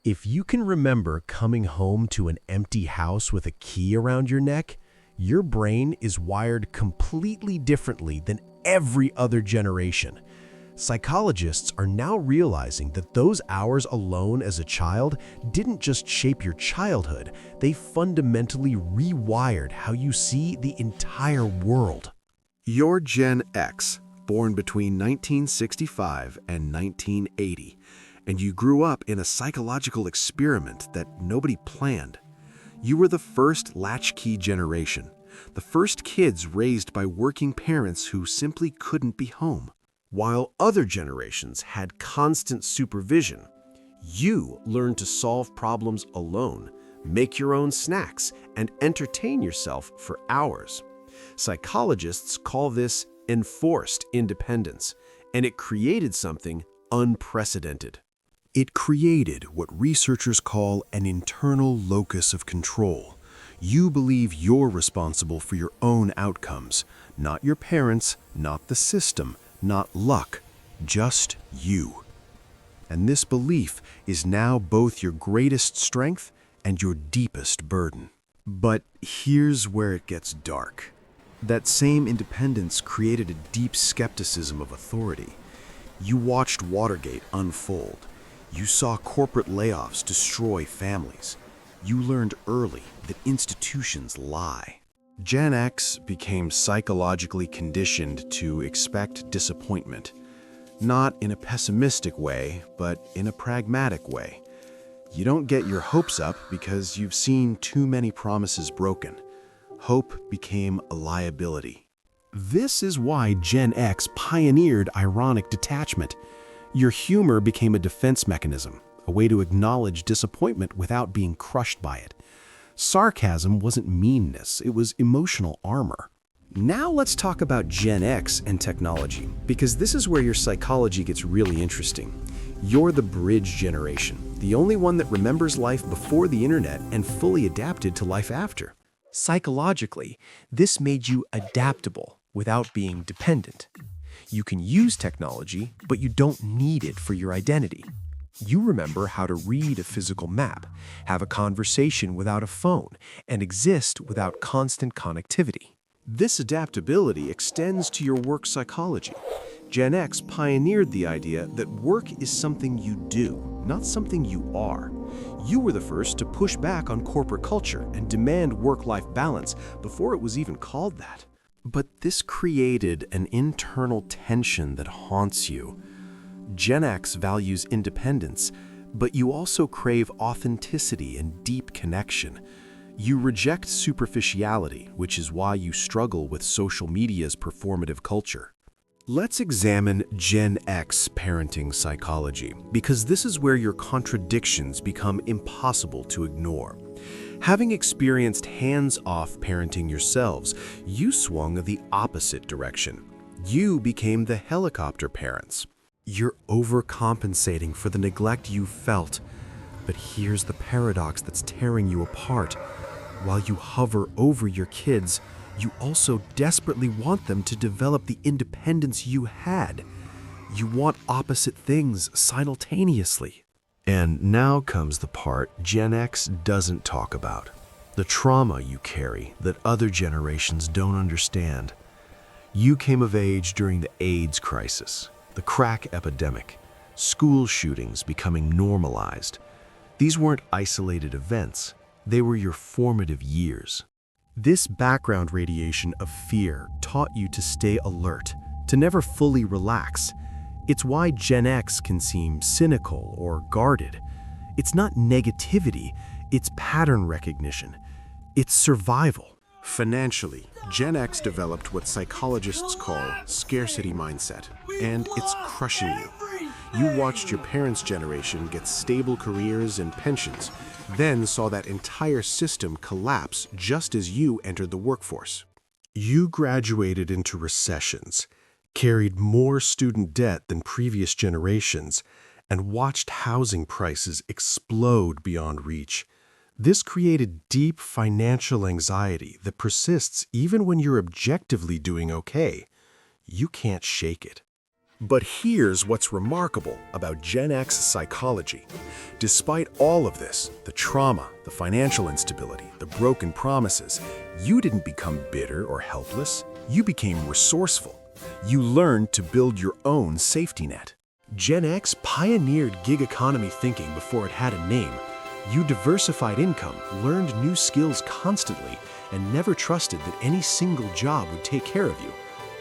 If you can remember coming home to an empty house with a key around your neck, your brain is wired completely differently than every other generation. Psychologists are now realizing that those hours alone as a child didn't just shape your childhood, they fundamentally rewired how you see the entire world. You're Gen X, born between 1965 and 1980, and you grew up in a psychological experiment that nobody planned. You were the first latchkey generation, the first kids raised by working parents who simply couldn't be home. While other generations had constant supervision, you learned to solve problems alone, make your own snacks, and entertain yourself for hours. Psychologists call this enforced independence, and it created something unprecedented. It created what researchers call an internal locus of control. You believe you're responsible for your own outcomes, not your parents, not the system, not luck, just you. And this belief is now both your greatest strength and your deepest burden. But here's where it gets dark. That same independence created a deep skepticism of authority. You watched Watergate unfold. You saw corporate layoffs destroy families. You learned early that institutions lie. Gen X became psychologically conditioned to expect disappointment, not in a pessimistic way, but in a pragmatic way. You don't get your hopes up because you've seen too many promises broken. Hope became a liability. This is why Gen X pioneered ironic detachment. Your humor became a defense mechanism, a way to acknowledge disappointment without being crushed by it. Sarcasm wasn't meanness, it was emotional armor. Now let's talk about Gen X and technology, because this is where your psychology gets really interesting. You're the bridge generation, the only one that remembers life before the internet and fully adapted to life after. Psychologically, this made you adaptable without being dependent. You can use technology, but you don't need it for your identity. You remember how to read a physical map, have a conversation without a phone, and exist without constant connectivity. This adaptability extends to your work psychology. Gen X pioneered the idea that work is something you do, not something you are. You were the first to push back on corporate culture and demand work-life balance before it was even called that. But this created an internal tension that haunts you. Gen X values independence, but you also crave authenticity and deep connection. You reject superficiality, which is why you struggle with social media's performative culture. Let's examine Gen X parenting psychology, because this is where your contradictions become impossible to ignore. Having experienced hands-off parenting yourselves, you swung the opposite direction. You became the helicopter parents. You're overcompensating for the neglect you felt. But here's the paradox that's tearing you apart. While you hover over your kids, you also desperately want them to develop the independence you had. You want opposite things simultaneously. And now comes the part Gen X doesn't talk about. The trauma you carry that other generations don't understand. You came of age during the AIDS crisis, the crack epidemic, school shootings becoming normalized. These weren't isolated events. They were your formative years. This background radiation of fear taught you to stay alert, to never fully relax. It's why Gen X can seem cynical or guarded. It's not negativity, it's pattern recognition. It's survival. Financially, Gen X developed what psychologists call scarcity mindset, and it's crushing you. You watched your parents' generation get stable careers and pensions, then saw that entire system collapse just as you entered the workforce. You graduated into recessions, carried more student debt than previous generations, and watched housing prices explode beyond reach. This created deep financial anxiety that persists even when you're objectively doing okay. You can't shake it. But here's what's remarkable about Gen X psychology. Despite all of this, the trauma, the financial instability, the broken promises, you didn't become bitter or helpless. You became resourceful. You learned to build your own safety net. Gen X pioneered gig economy thinking before it had a name. You diversified income, learned new skills constantly, and never trusted that any single job would take care of you.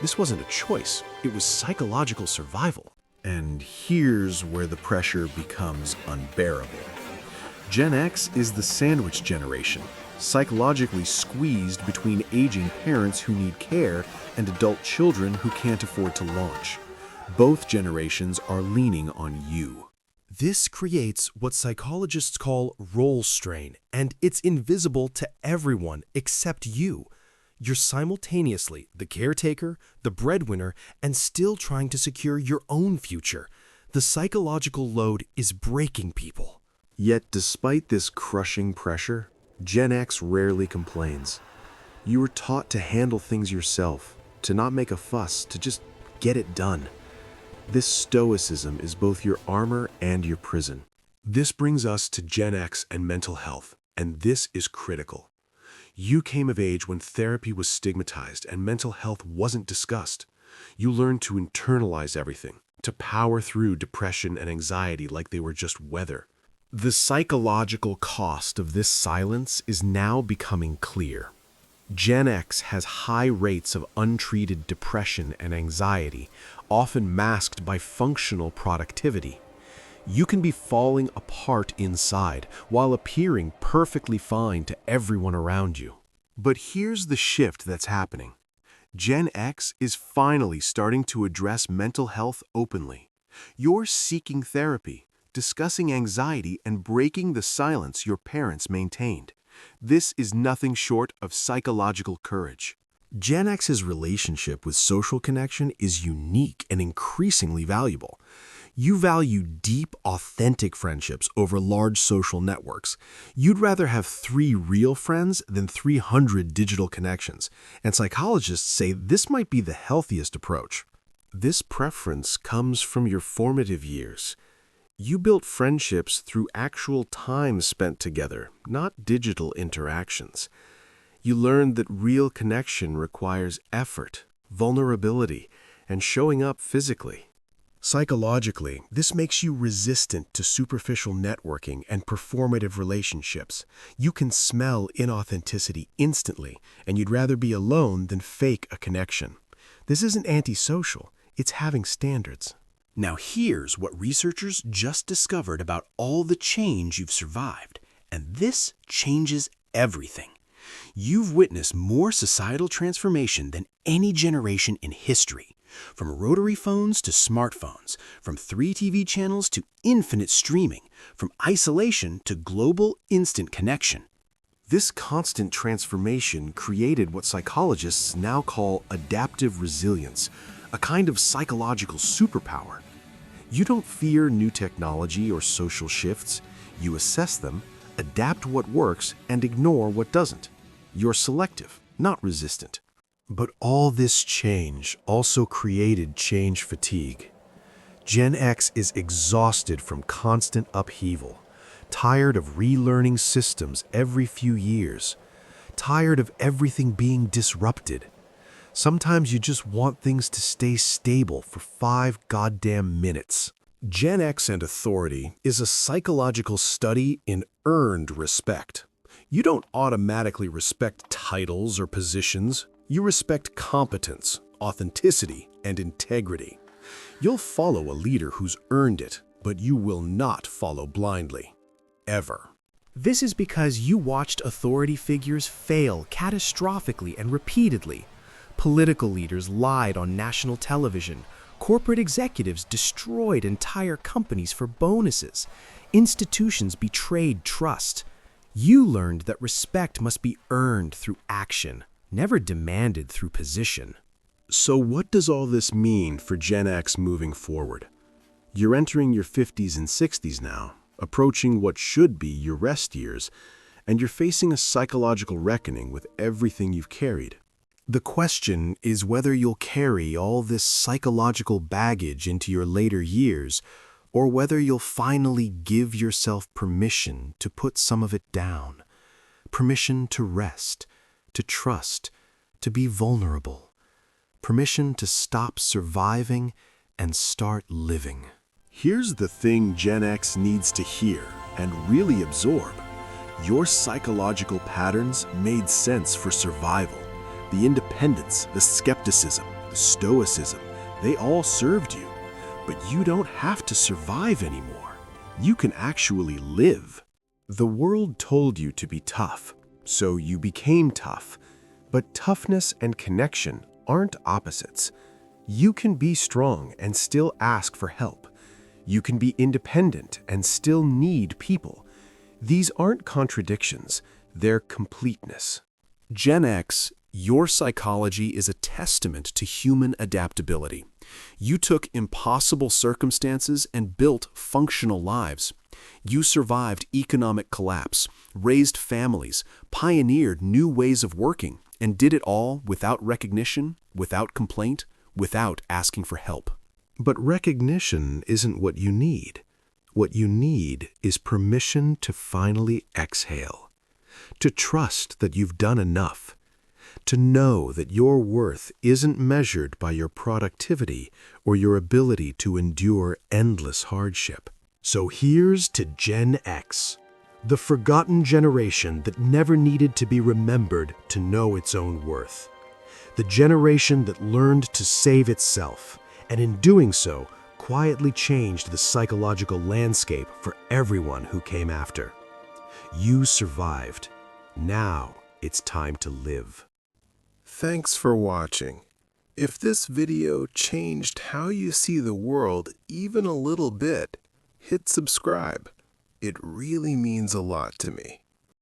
This wasn't a choice, it was psychological survival. And here's where the pressure becomes unbearable. Gen X is the sandwich generation, psychologically squeezed between aging parents who need care and adult children who can't afford to launch. Both generations are leaning on you. This creates what psychologists call role strain, and it's invisible to everyone except you. You're simultaneously the caretaker, the breadwinner, and still trying to secure your own future. The psychological load is breaking people. Yet despite this crushing pressure, Gen X rarely complains. You were taught to handle things yourself, to not make a fuss, to just get it done. This stoicism is both your armor and your prison. This brings us to Gen X and mental health, and this is critical. You came of age when therapy was stigmatized and mental health wasn't discussed. You learned to internalize everything, to power through depression and anxiety like they were just weather. The psychological cost of this silence is now becoming clear. Gen X has high rates of untreated depression and anxiety, often masked by functional productivity. You can be falling apart inside while appearing perfectly fine to everyone around you. But here's the shift that's happening. Gen X is finally starting to address mental health openly. You're seeking therapy, discussing anxiety, and breaking the silence your parents maintained. This is nothing short of psychological courage. Gen X's relationship with social connection is unique and increasingly valuable. You value deep, authentic friendships over large social networks. You'd rather have 3 real friends than 300 digital connections, and psychologists say this might be the healthiest approach. This preference comes from your formative years. You built friendships through actual time spent together, not digital interactions. You learned that real connection requires effort, vulnerability, and showing up physically. Psychologically, this makes you resistant to superficial networking and performative relationships. You can smell inauthenticity instantly, and you'd rather be alone than fake a connection. This isn't antisocial, it's having standards. Now here's what researchers just discovered about all the change you've survived, and this changes everything. You've witnessed more societal transformation than any generation in history. From rotary phones to smartphones, from 3 TV channels to infinite streaming, from isolation to global instant connection. This constant transformation created what psychologists now call adaptive resilience, a kind of psychological superpower. You don't fear new technology or social shifts. You assess them, adapt what works, and ignore what doesn't. You're selective, not resistant. But all this change also created change fatigue. Gen X is exhausted from constant upheaval, tired of relearning systems every few years, tired of everything being disrupted. Sometimes you just want things to stay stable for 5 goddamn minutes. Gen X and authority is a psychological study in earned respect. You don't automatically respect titles or positions. You respect competence, authenticity, and integrity. You'll follow a leader who's earned it, but you will not follow blindly. Ever. This is because you watched authority figures fail catastrophically and repeatedly. Political leaders lied on national television. Corporate executives destroyed entire companies for bonuses. Institutions betrayed trust. You learned that respect must be earned through action, never demanded through position. So what does all this mean for Gen X moving forward? You're entering your 50s and 60s now, approaching what should be your rest years, and you're facing a psychological reckoning with everything you've carried. The question is whether you'll carry all this psychological baggage into your later years, or whether you'll finally give yourself permission to put some of it down. Permission to rest, to trust, to be vulnerable. Permission to stop surviving and start living. Here's the thing Gen X needs to hear and really absorb. Your psychological patterns made sense for survival. The independence, the skepticism, the stoicism, they all served you. But you don't have to survive anymore. You can actually live. The world told you to be tough, so you became tough. But toughness and connection aren't opposites. You can be strong and still ask for help. You can be independent and still need people. These aren't contradictions, they're completeness. Gen X, your psychology is a testament to human adaptability. You took impossible circumstances and built functional lives. You survived economic collapse, raised families, pioneered new ways of working, and did it all without recognition, without complaint, without asking for help. But recognition isn't what you need. What you need is permission to finally exhale, to trust that you've done enough, to know that your worth isn't measured by your productivity or your ability to endure endless hardship. So here's to Gen X, the forgotten generation that never needed to be remembered to know its own worth. The generation that learned to save itself, and in doing so, quietly changed the psychological landscape for everyone who came after. You survived. Now it's time to live. Thanks for watching. If this video changed how you see the world even a little bit, hit subscribe. It really means a lot to me.